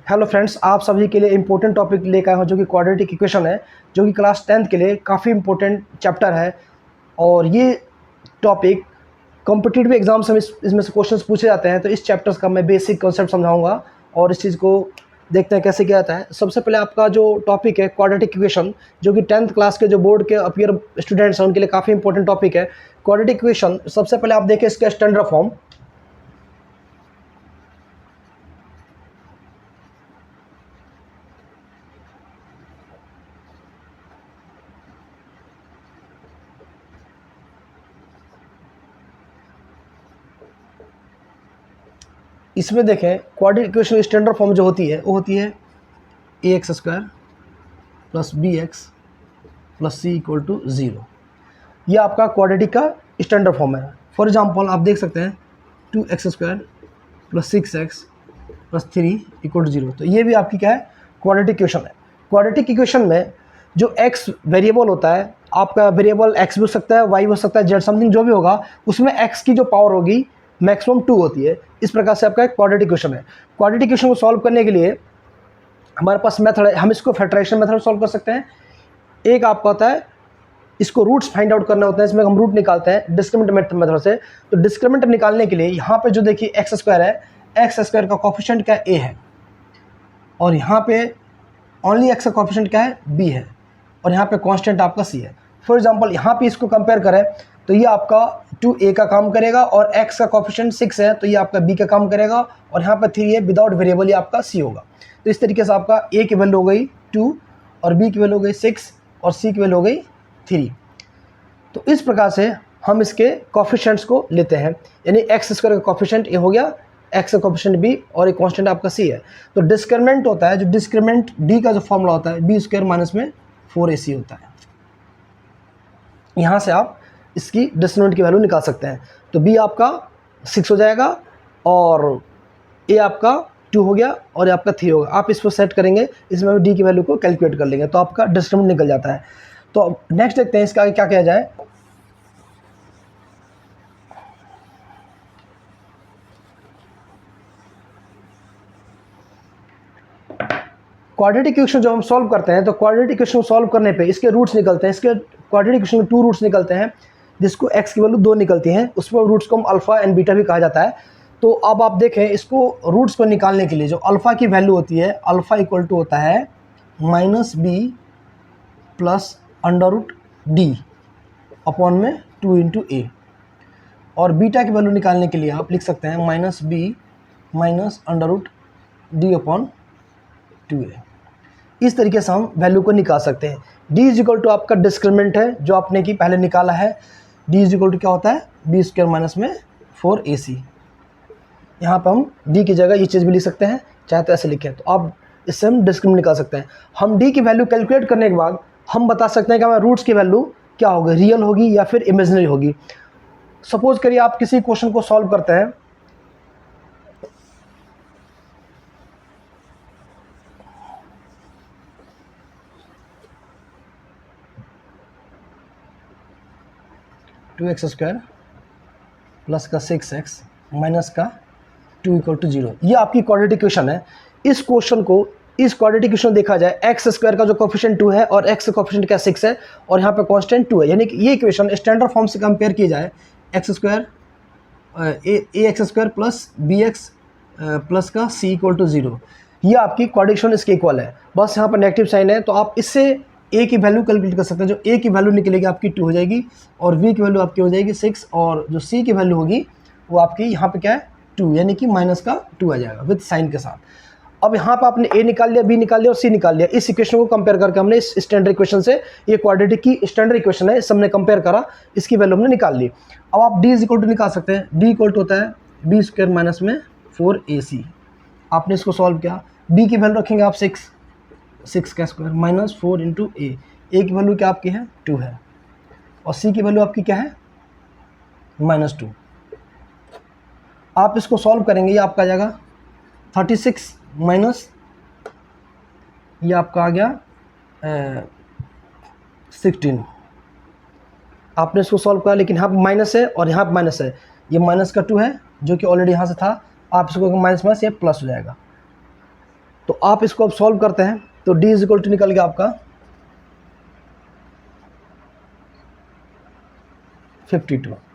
Hello friends, आप सभी के लिए इंपॉर्टेंट टॉपिक लेकर आया हूँ जो कि क्वाड्रेटिक इक्वेशन है, जो कि क्लास 10th के लिए काफ़ी इंपॉर्टेंट चैप्टर है। और ये टॉपिक कॉम्पिटिटिव एग्जाम से इसमें से क्वेश्चंस पूछे जाते हैं। तो इस चैप्टर्स का मैं बेसिक कॉन्सेप्ट समझाऊंगा और इस चीज़ को देखते हैं कैसे किया जाता है। सबसे पहले आपका जो टॉपिक है क्वाड्रेटिक इक्वेशन, जो कि 10th क्लास के जो बोर्ड के अपियर स्टूडेंट्स हैं उनके लिए काफ़ी इंपॉर्टेंट टॉपिक है। क्वाड्रेटिक इक्वेशन सबसे पहले आप देखें इसका स्टैंडर्ड फॉर्म। इसमें देखें क्वाड्रेटिक इक्वेशन स्टैंडर्ड फॉर्म जो होती है वो होती है ax² plus bx plus c equal to 0। ये आपका क्वाड्रेटिक का स्टैंडर्ड फॉर्म है। फॉर एग्जांपल आप देख सकते हैं 2x² plus 6x plus 3 equal to 0। तो ये भी आपकी क्या है, क्वाड्रेटिक इक्वेशन है। क्वाड्रेटिक इक्वेशन में जो x वेरिएबल होता है, आपका वेरिएबल x भी हो सकता है, y हो सकता है, z समथिंग जो भी होगा, उसमें x की जो पावर होगी मैक्सिमम 2 होती है। इस प्रकार से आपका एक क्वाड्रेटिक इक्वेशन है। क्वाड्रेटिक इक्वेशन को सॉल्व करने के लिए हमारे पास मेथड है, हम इसको फैक्टराइजेशन मेथड सॉल्व कर सकते हैं। एक आपका होता है, इसको रूट्स फाइंड आउट करना होता है, इसमें हम रूट निकालते हैं डिस्क्रिमिनेंट मेथड से। तो डिस्क्रिमिनेंट निकालने के लिए यहाँ पे जो देखिए x² है, x² का कोफिशिएंट क्या है, a है, और यहाँ पे ओनली x का कोफिशिएंट क्या है, b है, और यहाँ पे कांस्टेंट आपका c है। फॉर एग्जांपल यहाँ पे इसको कंपेयर करें तो ये आपका 2a का काम करेगा और x का कोफिशिएंट 6 है, तो ये आपका b का काम करेगा, और यहाँ पे 3 है, विदाउट वेरिएबल ये आपका c होगा। तो इस तरीके से आपका a की वैल्यू हो गई 2 और b की वैल्यू हो गई 6 और c की वैल्यू हो गई 3। तो इस प्रकार से हम इसके कोफिशिएंट्स को लेते हैं, यानी x² का कोफिशिएंट ये हो गया, x का कोफिशिएंट b और एक कांस्टेंट आपका c है। तो डिस्क्रिमिनेंट होता है, जो डिस्क्रिमिनेंट d का जो फॉर्मूला होता है b² माइनस में 4ac होता है। यहाँ से आप इसकी डिस्क्रिमिनेंट की वैल्यू निकाल सकते हैं। तो b आपका 6 हो जाएगा और a आपका 2 हो गया और आपका 3 होगा। आप इसको सेट करेंगे, इसमें d की वैल्यू को कैलकुलेट कर लेंगे, तो आपका डिस्क्रिमिनेंट निकल जाता है। तो नेक्स्ट देखते हैं इसका आगे क्या किया जाए। क्वाड्रेटिक इक्वेशन जब हम सॉल्व करते हैं तो क्वाड्रेटिक इक्वेशन सॉल्व करने पे इसके रूट्स निकलते हैं। इसके क्वाड्रेटिक इक्वेशन में 2 रूट्स निकलते हैं, जिसको x की वैल्यू 2 निकलती है, उसमें रूट्स को हम अल्फा एंड बीटा भी कहा जाता है। तो अब आप देखें, इसको रूट्स को निकालने के लिए जो अल्फा की वैल्यू होती है, अल्फा इक्वल टू होता है -b प्लस √d अपॉन में 2 इंटू a, और बीटा की वैल्यू निकालने के लिए आप लिख सकते हैं -b minus √d upon 2a। इस तरीके से हम वैल्यू को निकाल सकते हैं। d इज इक्वल टू आपका डिस्क्रिमिनेंट है जो आपने की पहले निकाला है। d इज इक्वल टू क्या होता है, b² माइनस में 4ac। यहाँ पर हम d की जगह ये चीज़ भी लिख सकते हैं, चाहे तो ऐसे लिखें। तो आप इससे हम डिस्क्रिमिनेंट निकाल सकते हैं। हम d की वैल्यू कैलकुलेट करने के बाद हम बता सकते हैं कि हमारे रूट्स की वैल्यू क्या होगी, रियल होगी या फिर इमेजिनरी होगी। सपोज करिए आप किसी क्वेश्चन को सॉल्व करते हैं, टू एक्स स्क्वायर प्लस का 6x माइनस का 2 इक्वल टू 0। ये आपकी क्वाड्रेटिक इक्वेशन है। इस क्वेश्चन को, इस क्वाड्रेटिक इक्वेशन देखा जाए, x² का जो कोफिशिएंट 2 है और x का कोफिशिएंट क्या 6 है, और यहाँ पे कांस्टेंट 2 है, यानी कि ये इक्वेशन स्टैंडर्ड फॉर्म से कंपेयर की जाए, x² ax² plus bx plus का c इक्वल टू 0, ये आपकी क्वाड्रेटिक इसके इक्वल है। बस यहाँ पर नेगेटिव साइन है, तो आप इससे a की वैल्यू कैलकुलेट कर सकते हैं। जो a की वैल्यू निकलेगी आपकी 2 हो जाएगी, और b की वैल्यू आपकी हो जाएगी 6, और जो c की वैल्यू होगी वो आपकी यहाँ पे क्या है, 2, यानी कि माइनस का 2 आ जाएगा विद साइन के साथ। अब यहाँ पे आपने a निकाल लिया, b निकाल लिया और c निकाल लिया। इस इक्वेशन को कंपेयर करके हमने इस स्टैंडर्ड इक्वेशन से, ये क्वाड्रेटिक की स्टैंडर्ड इक्वेशन है, इस हमने कंपेयर करा, इसकी वैल्यू हमने निकाल ली। अब आप d इज इक्वल टू निकाल सकते हैं। d इक्वल टू होता है b² माइनस में 4ac। आपने इसको सॉल्व किया, b की वैल्यू रखेंगे आप 6 का स्क्वायर माइनस 4 इंटू a की वैल्यू क्या आपकी है, 2 है, और c की वैल्यू आपकी क्या है, -2। आप इसको सॉल्व करेंगे, ये आपका आ जाएगा 36 माइनस, ये आपका आ गया 16। आपने इसको सॉल्व किया, लेकिन यहाँ पर माइनस है और यहाँ पर माइनस है, ये माइनस का 2 है जो कि ऑलरेडी यहाँ से था, आप इसको माइनस माइनस ये प्लस हो जाएगा। तो आप इसको अब सॉल्व करते हैं तो d इज इक्वल टू निकल गया आपका 52।